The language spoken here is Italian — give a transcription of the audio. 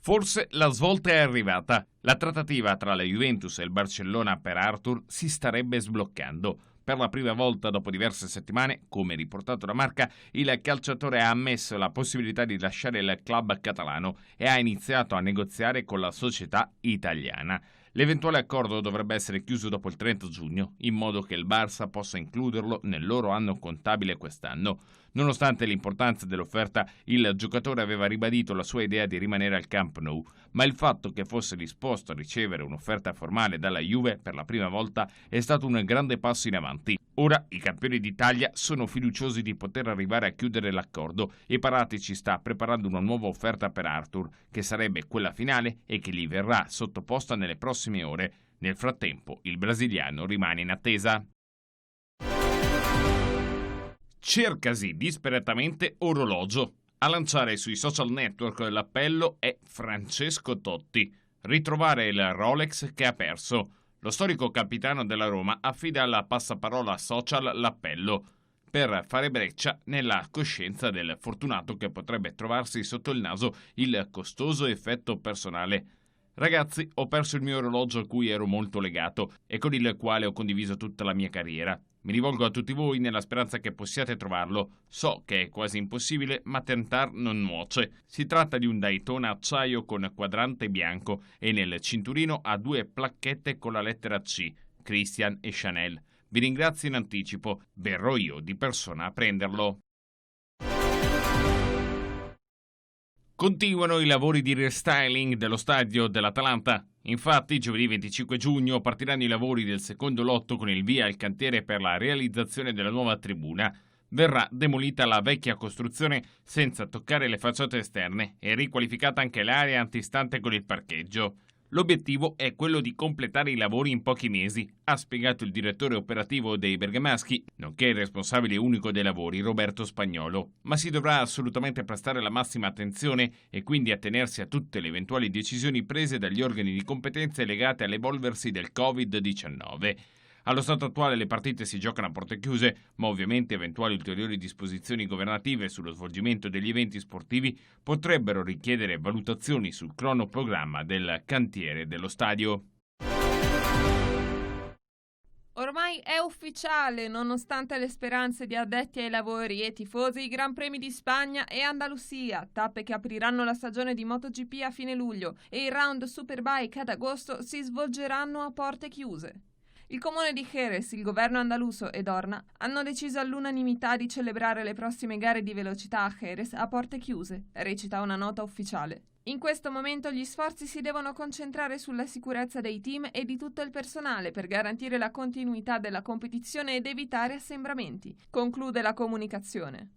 Forse la svolta è arrivata. La trattativa tra la Juventus e il Barcellona per Arthur si starebbe sbloccando. Per la prima volta dopo diverse settimane, come riportato da Marca, il calciatore ha ammesso la possibilità di lasciare il club catalano e ha iniziato a negoziare con la società italiana. L'eventuale accordo dovrebbe essere chiuso dopo il 30 giugno, in modo che il Barça possa includerlo nel loro anno contabile quest'anno. Nonostante l'importanza dell'offerta, il giocatore aveva ribadito la sua idea di rimanere al Camp Nou, ma il fatto che fosse disposto a ricevere un'offerta formale dalla Juve per la prima volta è stato un grande passo in avanti. Ora i campioni d'Italia sono fiduciosi di poter arrivare a chiudere l'accordo e Paratici sta preparando una nuova offerta per Arthur, che sarebbe quella finale e che gli verrà sottoposta nelle prossime ore. Nel frattempo, il brasiliano rimane in attesa. Cercasi disperatamente orologio. A lanciare sui social network l'appello è Francesco Totti. Ritrovare il Rolex che ha perso. Lo storico capitano della Roma affida alla passaparola social l'appello per fare breccia nella coscienza del fortunato che potrebbe trovarsi sotto il naso il costoso effetto personale. Ragazzi, ho perso il mio orologio a cui ero molto legato e con il quale ho condiviso tutta la mia carriera. Mi rivolgo a tutti voi nella speranza che possiate trovarlo. So che è quasi impossibile, ma tentar non nuoce. Si tratta di un Daytona acciaio con quadrante bianco e nel cinturino ha 2 placchette con la lettera C, Christian e Chanel. Vi ringrazio in anticipo, verrò io di persona a prenderlo. Continuano i lavori di restyling dello stadio dell'Atalanta. Infatti, giovedì 25 giugno partiranno i lavori del secondo lotto con il via al cantiere per la realizzazione della nuova tribuna. Verrà demolita la vecchia costruzione senza toccare le facciate esterne e riqualificata anche l'area antistante con il parcheggio. L'obiettivo è quello di completare i lavori in pochi mesi, ha spiegato il direttore operativo dei bergamaschi, nonché il responsabile unico dei lavori, Roberto Spagnolo. Ma si dovrà assolutamente prestare la massima attenzione e quindi attenersi a tutte le eventuali decisioni prese dagli organi di competenza legate all'evolversi del Covid-19. Allo stato attuale le partite si giocano a porte chiuse, ma ovviamente eventuali ulteriori disposizioni governative sullo svolgimento degli eventi sportivi potrebbero richiedere valutazioni sul cronoprogramma del cantiere dello stadio. Ormai è ufficiale, nonostante le speranze di addetti ai lavori e tifosi, i Gran Premi di Spagna e Andalusia, tappe che apriranno la stagione di MotoGP a fine luglio, e il round Superbike ad agosto si svolgeranno a porte chiuse. Il comune di Jerez, il governo andaluso e Dorna hanno deciso all'unanimità di celebrare le prossime gare di velocità a Jerez a porte chiuse, recita una nota ufficiale. In questo momento gli sforzi si devono concentrare sulla sicurezza dei team e di tutto il personale per garantire la continuità della competizione ed evitare assembramenti, conclude la comunicazione.